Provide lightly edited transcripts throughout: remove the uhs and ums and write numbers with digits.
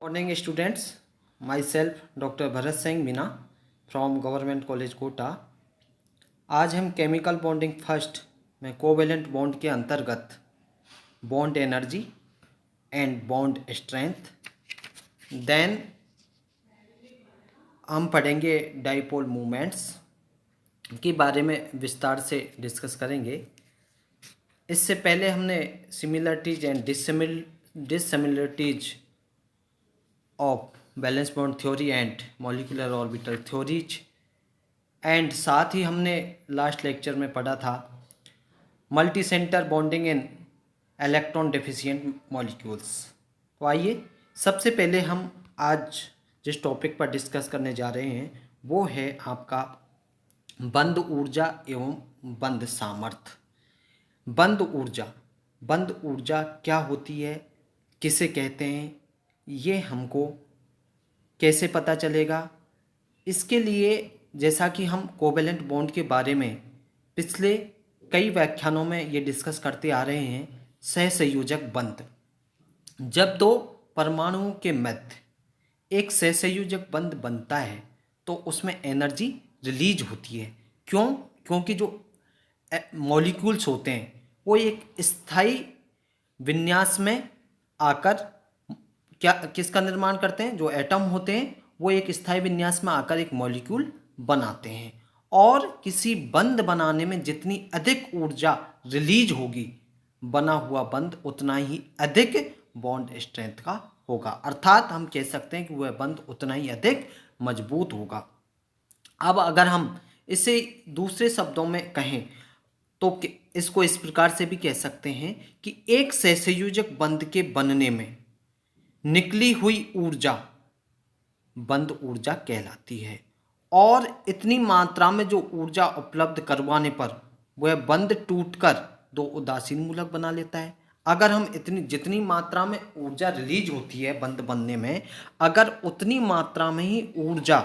Morning students, myself doctor Bharat Singh Meena from government college Kota. आज हम chemical bonding first में covalent bond के अंतर्गत bond energy and bond strength, then हम पढ़ेंगे डाइपोल मूवमेंट्स के बारे में विस्तार से डिस्कस करेंगे। इससे पहले हमने similarities and dissimilarities of valence bond theory and molecular orbital theories and साथ ही हमने लास्ट लेक्चर में पढ़ा था multi centre bonding in electron deficient molecules. तो आइए सबसे पहले हम आज जिस टॉपिक पर डिस्कस करने जा रहे हैं वो है आपका बंद ऊर्जा एवं बंद सामर्थ्य। बंद ऊर्जा क्या होती है, किसे कहते हैं, ये हमको कैसे पता चलेगा। इसके लिए जैसा कि हम कोवेलेंट बॉन्ड के बारे में पिछले कई व्याख्यानों में ये डिस्कस करते आ रहे हैं, सहसंयोजक बंध। जब दो परमाणुओं के मध्य एक सहसंयोजक बंध बनता है तो उसमें एनर्जी रिलीज होती है। क्यों? क्योंकि जो मॉलिक्यूल्स होते हैं वो एक स्थायी विन्यास में आकर किसका निर्माण करते हैं। जो एटम होते हैं वो एक स्थायी विन्यास में आकर एक मॉलिक्यूल बनाते हैं, और किसी बंध बनाने में जितनी अधिक ऊर्जा रिलीज होगी बना हुआ बंध उतना ही अधिक बॉन्ड स्ट्रेंथ का होगा, अर्थात हम कह सकते हैं कि वह बंध उतना ही अधिक मजबूत होगा। अब अगर हम इसे दूसरे शब्दों में कहें तो इसको इस प्रकार से भी कह सकते हैं कि एक सहसंयोजक बंध के बनने में निकली हुई ऊर्जा बंध ऊर्जा कहलाती है, और इतनी मात्रा में जो ऊर्जा उपलब्ध करवाने पर वह बंध टूटकर दो उदासीन मूलक बना लेता है। अगर हम जितनी मात्रा में ऊर्जा रिलीज होती है बंध बनने में, अगर उतनी मात्रा में ही ऊर्जा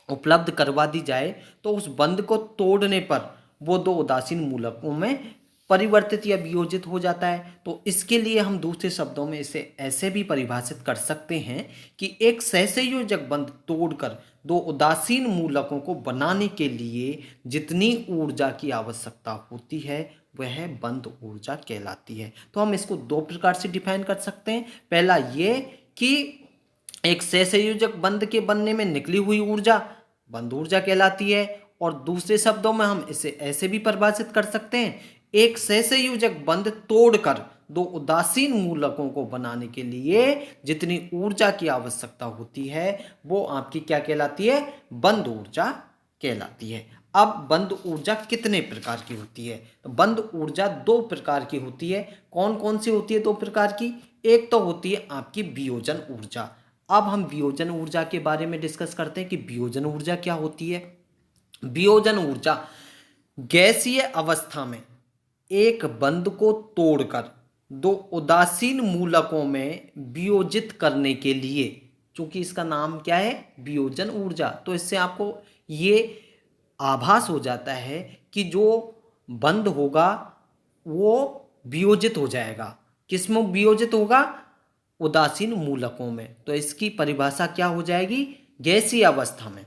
उपलब्ध करवा दी जाए तो उस बंध को तोड़ने पर वो दो उदासीन मूलकों में परिवर्तित या वियोजित हो जाता है। तो इसके लिए हम दूसरे शब्दों में इसे ऐसे भी परिभाषित कर सकते हैं कि एक सहसंयोजक बंध तोड़कर दो उदासीन मूलकों को बनाने के लिए जितनी ऊर्जा की आवश्यकता होती है वह बंध ऊर्जा कहलाती है। तो हम इसको दो प्रकार से डिफाइन कर सकते हैं। पहला ये कि एक सहसंयोजक बंध के बनने में निकली हुई ऊर्जा बंध ऊर्जा कहलाती है, और दूसरे शब्दों में हम इसे ऐसे भी परिभाषित कर सकते हैं, एक सहसंयोजक बंध तोड़कर दो उदासीन मूलकों को बनाने के लिए जितनी ऊर्जा की आवश्यकता होती है वो आपकी क्या कहलाती है, बंध ऊर्जा कहलाती है। अब बंध ऊर्जा कितने प्रकार की होती है? तो बंध ऊर्जा दो प्रकार की होती है। कौन कौन सी होती है दो प्रकार की? एक तो होती है आपकी वियोजन ऊर्जा। अब हम वियोजन ऊर्जा के बारे में डिस्कस करते हैं कि वियोजन ऊर्जा क्या होती है। वियोजन ऊर्जा गैसीय अवस्था में एक बंध को तोड़कर दो उदासीन मूलकों में वियोजित करने के लिए, चूंकि इसका नाम क्या है, वियोजन ऊर्जा, तो इससे आपको ये आभास हो जाता है कि जो बंध होगा वो वियोजित हो जाएगा। किसमें वियोजित होगा? उदासीन मूलकों में। तो इसकी परिभाषा क्या हो जाएगी? गैसीय अवस्था में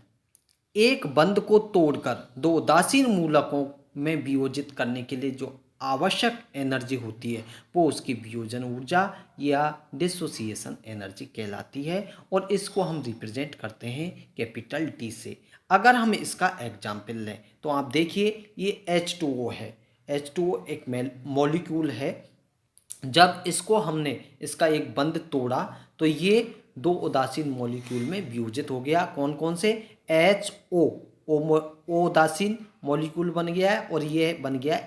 एक बंध को तोड़कर दो उदासीन मूलकों में वियोजित करने के लिए जो आवश्यक एनर्जी होती है वो उसकी वियोजन ऊर्जा या डिसोसिएशन एनर्जी कहलाती है, और इसको हम रिप्रेजेंट करते हैं कैपिटल टी से। अगर हम इसका एग्जाम्पल लें तो आप देखिए ये H2O है। H2O एक मॉलिक्यूल है। जब इसको हमने इसका एक बंध तोड़ा तो ये दो उदासीन मॉलिक्यूल में वियोजित हो गया। कौन कौन से? HO, ओ उदासीन मॉलिक्यूल बन गया है, और ये बन गया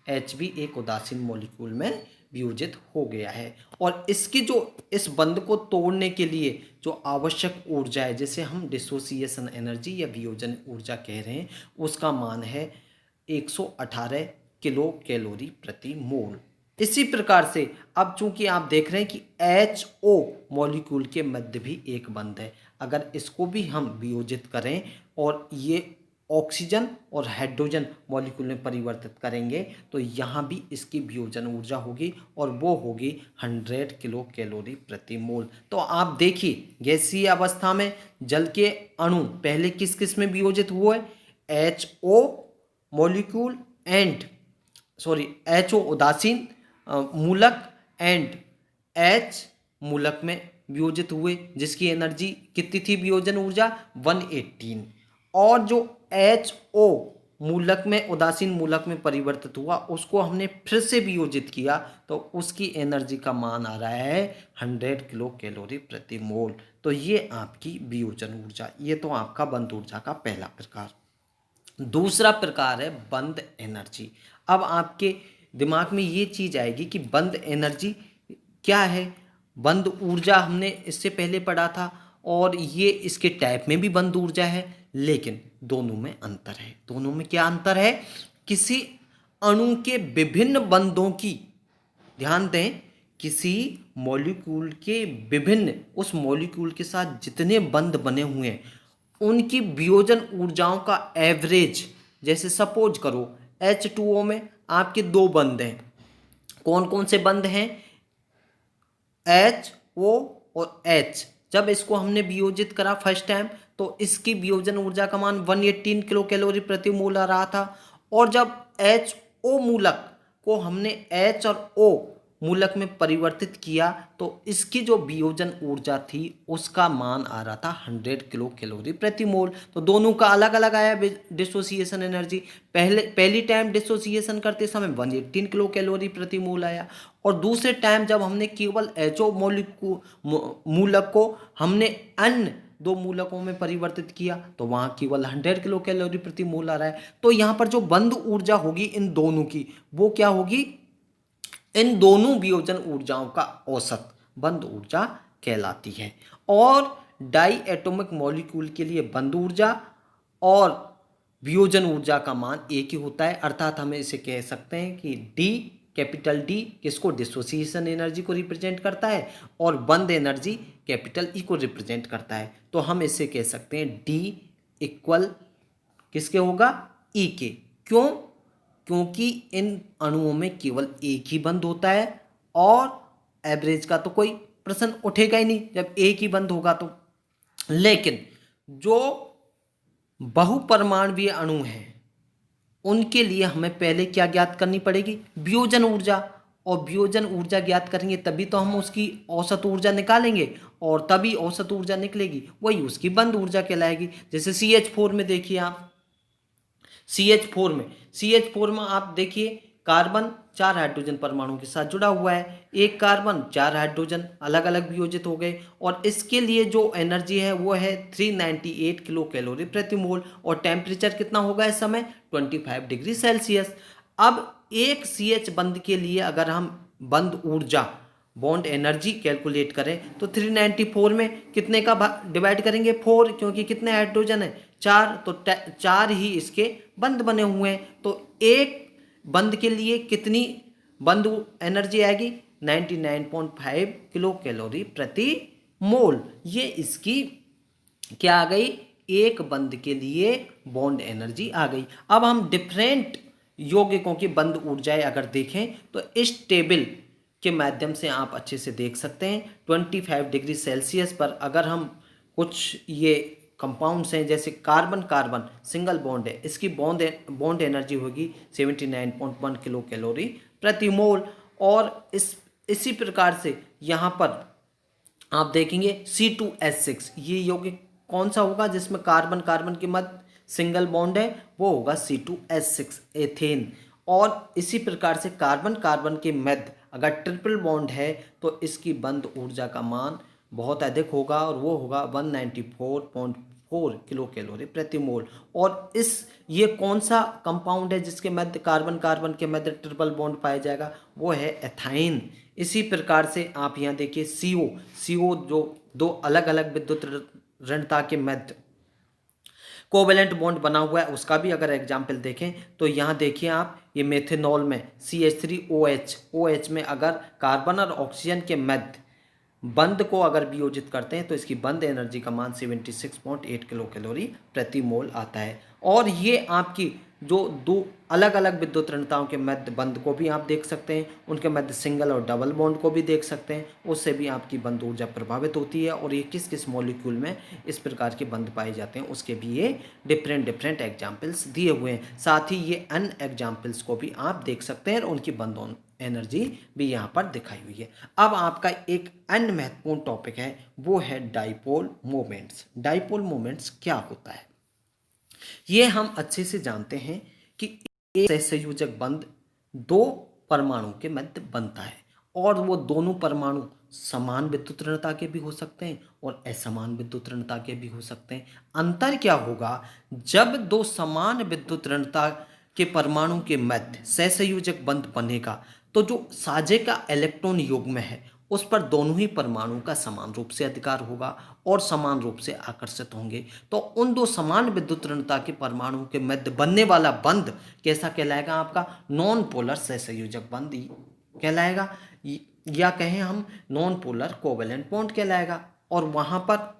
H भी एक उदासीन मॉलिक्यूल में वियोजित हो गया है। और इसकी जो इस बंध को तोड़ने के लिए जो आवश्यक ऊर्जा है, जिसे हम डिसोसिएशन एनर्जी या वियोजन ऊर्जा कह रहे हैं, उसका मान है 118 किलो कैलोरी प्रति मोल। इसी प्रकार से अब चूंकि आप देख रहे हैं कि HO मॉलिक्यूल के मध्य भी एक बंध है, अगर इसको भी हम वियोजित करें और ये ऑक्सीजन और हाइड्रोजन मॉलिक्यूल में परिवर्तित करेंगे तो यहाँ भी इसकी वियोजन ऊर्जा होगी और वो होगी 100 किलो कैलोरी प्रति मोल। तो आप देखिए गैसीय अवस्था में जल के अणु पहले किस किस में वियोजित हुए, HO मॉलिक्यूल एंड HO उदासीन मूलक एंड H मूलक में वियोजित हुए, जिसकी एनर्जी कितनी थी वियोजन ऊर्जा 118। और जो HO मूलक में उदासीन मूलक में परिवर्तित हुआ उसको हमने फिर से वियोजित किया तो उसकी एनर्जी का मान आ रहा है 100 किलो कैलोरी प्रति मोल। तो ये आपकी वियोजन ऊर्जा, ये तो आपका बंद ऊर्जा का पहला प्रकार। दूसरा प्रकार है बंद एनर्जी। अब आपके दिमाग में ये चीज आएगी कि बंद एनर्जी क्या है। बंद ऊर्जा हमने इससे पहले पढ़ा था और ये इसके टाइप में भी बंद ऊर्जा है, लेकिन दोनों में अंतर है। दोनों में क्या अंतर है, किसी अणु के विभिन्न बंधों की, ध्यान दें, किसी मॉलिक्यूल के विभिन्न, उस मॉलिक्यूल के साथ जितने बंध बने हुए हैं उनकी वियोजन ऊर्जाओं का एवरेज, जैसे सपोज करो H2O में आपके दो बंध हैं, कौन कौन से बंध हैं, HO और H। जब इसको हमने वियोजित करा फर्स्ट टाइम तो इसकी वियोजन ऊर्जा का मान 118 किलो कैलोरी प्रति मोल आ रहा था। और जब HO मूलक को हमने H और O मूलक में परिवर्तित किया तो इसकी जो वियोजन ऊर्जा थी उसका मान आ रहा था 100 किलो कैलोरी प्रति मोल। तो दोनों का अलग अलग आया डिसोसिएशन एनर्जी। पहली टाइम डिसोसिएशन करते समय 118 किलो कैलोरी प्रति मोल आया और दूसरे टाइम जब हमने केवल HO मूलक को हमने अन्य दो मूलकों में परिवर्तित किया तो वहां केवल 100 किलो कैलोरी प्रति मोल आ रहा है। तो यहां पर जो बंद ऊर्जा होगी इन दोनों की वो क्या होगी, इन दोनों वियोजन ऊर्जाओं का औसत बंद ऊर्जा कहलाती है। और डाई एटॉमिक मॉलिक्यूल के लिए बंद ऊर्जा और वियोजन ऊर्जा का मान एक ही होता है, अर्थात हमें इसे कह सकते हैं कि डी, कैपिटल डी किसको, डिसोसिएशन एनर्जी को रिप्रेजेंट करता है और बंद एनर्जी कैपिटल ई को रिप्रेजेंट करता है। तो हम इसे कह सकते हैं डी इक्वल किसके होगा, ई के। क्यों, क्योंकि इन अणुओं में केवल एक ही बंध होता है और एवरेज का तो कोई प्रश्न उठेगा ही नहीं जब एक ही बंध होगा तो। लेकिन जो बहुपरमाणुवीय अणु हैं उनके लिए हमें पहले क्या ज्ञात करनी पड़ेगी, वियोजन ऊर्जा। और वियोजन ऊर्जा ज्ञात करेंगे तभी तो हम उसकी औसत ऊर्जा निकालेंगे और तभी औसत ऊर्जा निकलेगी, वही उसकी बंद ऊर्जा कहलाएगी। जैसे CH4 में देखिए आप, CH4 में आप देखिए कार्बन 4 हाइड्रोजन परमाणु के साथ जुड़ा हुआ है, एक कार्बन 4 हाइड्रोजन अलग अलग वियोजित हो गए और इसके लिए जो एनर्जी है वो है 398 किलो कैलोरी प्रति मोल और टेम्परेचर कितना होगा इस समय 25 डिग्री सेल्सियस। अब एक CH बंध के लिए अगर हम बंध ऊर्जा बॉन्ड एनर्जी कैलकुलेट करें तो 394 में कितने का डिवाइड करेंगे 4, क्योंकि कितने हाइड्रोजन है 4, तो 4 ही इसके बंध बने हुए हैं। तो एक बंध के लिए कितनी बंध एनर्जी आएगी 99.5 किलो कैलोरी प्रति मोल। ये इसकी क्या आ गई, एक बंध के लिए बॉन्ड एनर्जी आ गई। अब हम डिफरेंट यौगिकों की बंध ऊर्जाएं अगर देखें तो इस टेबल के माध्यम से आप अच्छे से देख सकते हैं। 25 डिग्री सेल्सियस पर अगर हम कुछ ये कंपाउंड्स हैं जैसे कार्बन कार्बन सिंगल बॉन्ड है, इसकी बॉन्ड एनर्जी होगी 79.1 किलो कैलोरी प्रति मोल। और इसी प्रकार से यहाँ पर आप देखेंगे C2H6, ये यौगिक कौन सा होगा जिसमें कार्बन कार्बन के मध्य सिंगल बॉन्ड है, वो होगा C2H6 एथेन। और इसी प्रकार से कार्बन कार्बन के मध्य अगर ट्रिपल बॉन्ड है तो इसकी बंध ऊर्जा का मान बहुत अधिक होगा और वो होगा 194.4 किलो कैलोरी प्रति मोल। और ये कौन सा कंपाउंड है जिसके मध्य कार्बन कार्बन के मध्य ट्रिपल बॉन्ड पाया जाएगा, वो है एथाइन। इसी प्रकार से आप यहाँ देखिए CO जो दो अलग अलग विद्युत ऋणता के मध्य कोवेलेंट बॉन्ड बना हुआ है, उसका भी अगर एग्जाम्पल देखें तो यहाँ देखिए आप, ये मेथेनॉल में CH3OH में अगर कार्बन और ऑक्सीजन के मध्य बंद को अगर वियोजित करते हैं तो इसकी बंद एनर्जी का मान 76.8 किलो कैलोरी प्रति मोल आता है। और ये आपकी जो दो अलग अलग विद्युत ऋणताओं के मध्य बंद को भी आप देख सकते हैं, उनके मध्य सिंगल और डबल बॉन्ड को भी देख सकते हैं, उससे भी आपकी बंद ऊर्जा प्रभावित होती है। और ये किस किस मॉलिक्यूल में इस प्रकार के बंद पाए जाते हैं उसके भी ये डिफरेंट डिफरेंट एग्जाम्पल्स दिए हुए हैं। साथ ही ये अन एग्जाम्पल्स को भी आप देख सकते हैं और उनकी बंद एनर्जी भी यहाँ पर दिखाई हुई है। अब आपका एक अन्य महत्वपूर्ण टॉपिक है, वो है डाइपोल मोमेंट्स। डाइपोल मोमेंट्स क्या होता है ये हम अच्छे से जानते हैं कि एक सहसंयोजक बंध दो परमाणु के मध्य बनता है और वो दोनों परमाणु समान विद्युत ऋणता के भी हो सकते हैं और असमान विद्युत ऋणता के भी हो सकते हैं। अंतर क्या होगा, जब दो समान विद्युत ऋणता के परमाणु के मध्य सहसंयोजक बंध बनेगा तो जो साझे का इलेक्ट्रॉन युग्म है उस पर दोनों ही परमाणु का समान रूप से अधिकार होगा और समान रूप से आकर्षित होंगे। तो उन दो समान विद्युत ऋणता के परमाणु के मध्य बनने वाला बंध कैसा कहलाएगा, आपका नॉन पोलर सहसंयोजक बंध कहलाएगा, या कहें हम नॉन पोलर कोवेलेंट बॉन्ड कहलाएगा। और वहां पर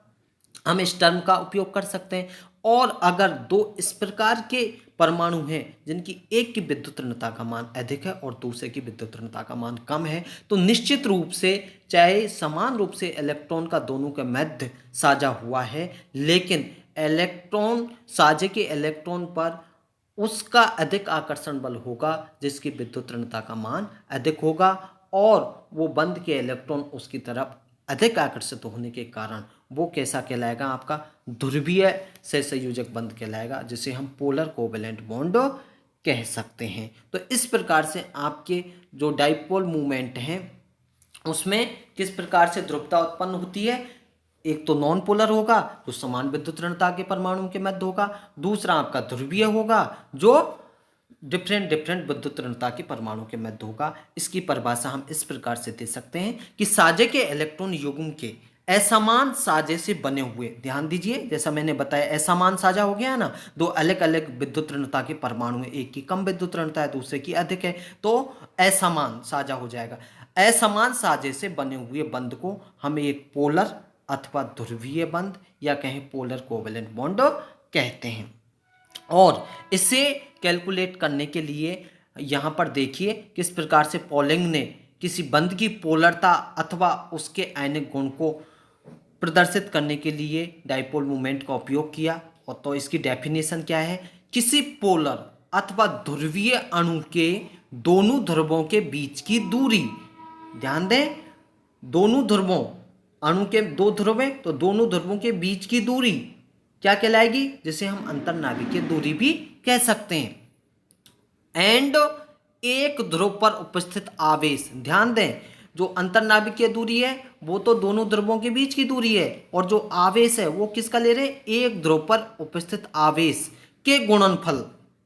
हम इस टर्म का उपयोग कर सकते हैं। और अगर दो इस प्रकार के परमाणु हैं जिनकी एक की विद्युत ऋणता का मान अधिक है और दूसरे की विद्युत ऋणता का मान कम है तो निश्चित रूप से चाहे समान रूप से इलेक्ट्रॉन का दोनों के मध्य साझा हुआ है, लेकिन इलेक्ट्रॉन साझे के इलेक्ट्रॉन पर उसका अधिक आकर्षण बल होगा जिसकी विद्युत ऋणता का मान अधिक होगा और वो बंध के इलेक्ट्रॉन उसकी तरफ अधिक आकर्षित होने के कारण वो कैसा कहलाएगा, आपका ध्रुवीय सहसंयोजक बंध कहलाएगा, जिसे हम पोलर कोवेलेंट बॉन्ड कह सकते हैं। तो इस प्रकार से आपके जो डाइपोल मूवमेंट हैं उसमें किस प्रकार से ध्रुवता उत्पन्न होती है, एक तो नॉन पोलर होगा जो समान विद्युत ऋणता के परमाणु के मध्य होगा, दूसरा आपका ध्रुवीय होगा जो डिफरेंट डिफरेंट विद्युत ऋणता के परमाणु के मध्य होगा। इसकी परिभाषा हम इस प्रकार से दे सकते हैं कि साझे के इलेक्ट्रॉन युग्म के असमान साझे से बने हुए, ध्यान दीजिए जैसा मैंने बताया असमान साझा हो गया है ना, दो अलग अलग विद्युत ऋणता के परमाणु है, एक की कम विद्युत ऋणता है दूसरे की अधिक है, तो असमान साझा हो जाएगा। असमान साझे से बने हुए बंध को हम एक पोलर अथवा ध्रुवीय बंध या कहें पोलर कोवेलेंट बॉन्ड कहते हैं। और इसे कैलकुलेट करने के लिए यहाँ पर देखिए किस प्रकार से पॉलिंग ने किसी बंध की पोलरता अथवा उसके आयनिक गुण को प्रदर्शित करने के लिए डाइपोल मोमेंट का उपयोग किया। और तो इसकी डेफिनेशन क्या है, किसी पोलर अथवा ध्रुवीय अणु के दोनों ध्रुवों के बीच की दूरी, ध्यान दें दोनों ध्रुवों, अणु के दो ध्रुव हैं तो दोनों ध्रुवों के बीच की दूरी क्या कहलाएगी, जिसे हम अंतरनाभिकीय दूरी भी कह सकते हैं। एंड एक ध्रुव पर उपस्थित आवेश, ध्यान दें जो अंतरनाभिकीय दूरी है वो तो दोनों ध्रुवों के बीच की दूरी है और जो आवेश है वो किसका ले रहे हैं, एक ध्रुव पर उपस्थित आवेश के गुणनफल,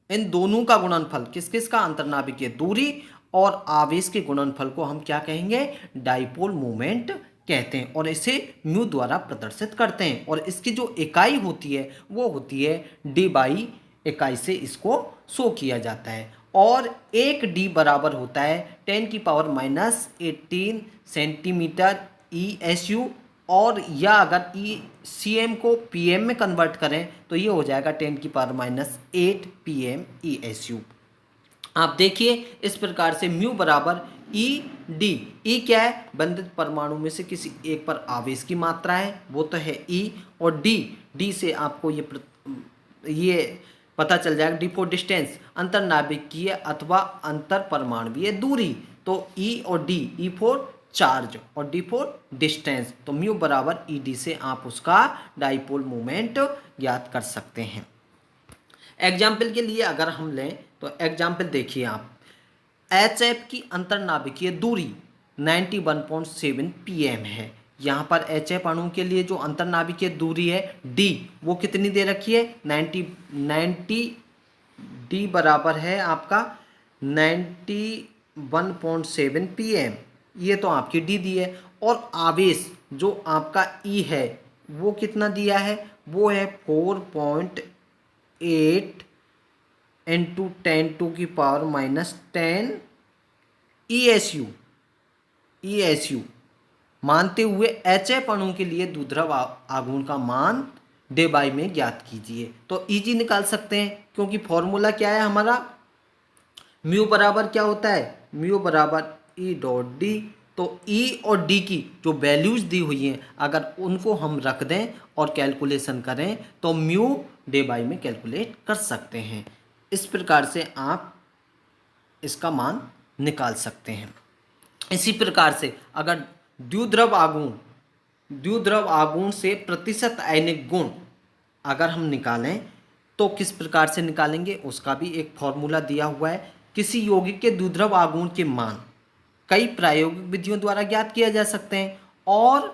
इन दोनों का गुणनफल किस किस का, अंतरनाभिकीय दूरी और आवेश के गुणनफल को हम क्या कहेंगे, डाइपोल मोमेंट कहते हैं और इसे म्यू द्वारा प्रदर्शित करते हैं। और इसकी जो इकाई होती है वो होती है डी बाई इकाई से इसको शो किया जाता है। और एक डी बराबर होता है 10⁻⁻18 सेंटीमीटर ESU, और या अगर ECM को PM में कन्वर्ट करें तो ये हो जाएगा 10⁻8 PM ESU। आप देखिए इस प्रकार से म्यू बराबर E/D, E क्या है, बंधित परमाणु में से किसी एक पर आवेश की मात्रा है वो तो है E, और D से आपको ये पता चल जाएगा डी फॉर डिस्टेंस, अंतरनाभिकीय अथवा अंतर परमाणुवीय दूरी, तो E और D, E फॉर चार्ज और D फॉर डिस्टेंस, तो म्यू बराबर ED से आप उसका डाइपोल मोमेंट ज्ञात कर सकते हैं। एग्जाम्पल के लिए अगर हम लें तो एग्जाम्पल देखिए आप, HF की अंतरनाभिकीय दूरी 91.7 PM है। यहाँ पर HF अणु के लिए जो अंतरनाभिकीय दूरी है D वो कितनी दे रखी है, 90 D बराबर है आपका 91.7 PM, ये तो आपकी D दी है। और आवेश जो आपका E है वो कितना दिया है, वो है 4.8 इंटू 10⁻⁻10 ESU। मानते हुए HF अणु के लिए द्विध्रुव आघूर्ण का मान डेबाई में ज्ञात कीजिए। तो इजी निकाल सकते हैं, क्योंकि फॉर्मूला क्या है हमारा, म्यू बराबर क्या होता है, म्यू बराबर ई डॉट डी। तो ई और डी की जो वैल्यूज दी हुई हैं अगर उनको हम रख दें और कैलकुलेशन करें तो म्यू डे बाई में कैलकुलेट कर सकते हैं। इस प्रकार से आप इसका मान निकाल सकते हैं। इसी प्रकार से अगर द्विध्रुव आघूर्ण से प्रतिशत आयनिक गुण अगर हम निकालें तो किस प्रकार से निकालेंगे, उसका भी एक फॉर्मूला दिया हुआ है। किसी यौगिक के द्विध्रुव आघूर्ण के मान कई प्रायोगिक विधियों द्वारा ज्ञात किया जा सकते हैं, और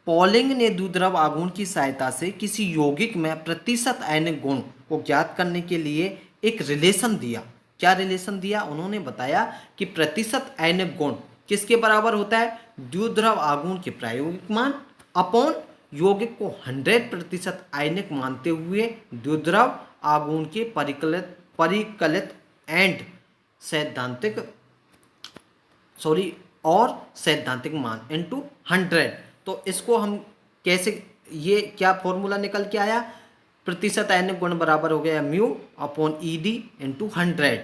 पॉलिंग ने द्विध्रुव आघूर्ण की सहायता से किसी यौगिक में प्रतिशत आयनिक गुण को ज्ञात करने के लिए एक रिलेशन दिया। क्या रिलेशन दिया, उन्होंने बताया कि प्रतिशत आयनिक गुण किसके बराबर होता है, द्विध्रुव आघूर्ण के प्रायोगिक मान अपॉन यौगिक को 100% आयनिक मानते हुए द्विध्रुव आघूर्ण के परिकलित एंड सैद्धांतिक सैद्धांतिक मान इनटू 100। तो इसको हम कैसे, ये क्या फॉर्मूला निकल के आया, प्रतिशत आयनिक गुण बराबर हो गया mu upon E D into 100।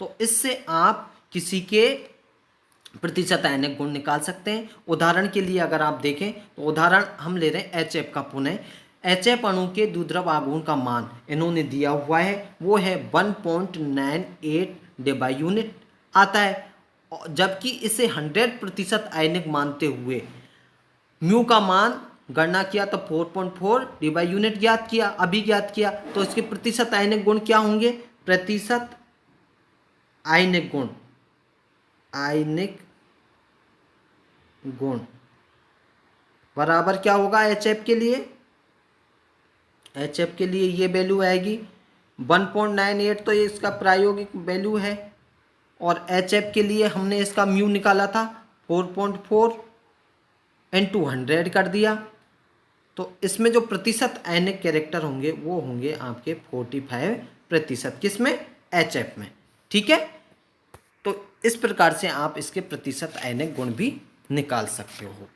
तो इससे आप किसी के प्रतिशत आयनिक गुण निकाल सकते हैं। उदाहरण के लिए अगर आप देखें तो उदाहरण हम ले रहे हैं HF का पुनः। HF अणु के द्विध्रुव आघूर्ण का मान इन्होंने दिया हुआ है, वो है 1.98 डेबाई यूनिट आता है, जबकि इसे 100% आयनिक मानते हुए म्यू का मान गणना किया तो 4.4 डेबाई यूनिट ज्ञात किया, अभी ज्ञात किया। तो इसके प्रतिशत आयनिक गुण क्या होंगे, प्रतिशत आयनिक गुण बराबर क्या होगा HF के लिए, HF के लिए ये वैल्यू आएगी 1.98, तो ये इसका प्रायोगिक वैल्यू है, और HF के लिए हमने इसका म्यू निकाला था 4.4 इंटू 100 कर दिया। तो इसमें जो प्रतिशत आयनिक कैरेक्टर होंगे वो होंगे आपके 45%, किसमें, HF में। ठीक है, तो इस प्रकार से आप इसके प्रतिशत आयनिक गुण भी निकाल सकते हो।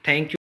Thank you.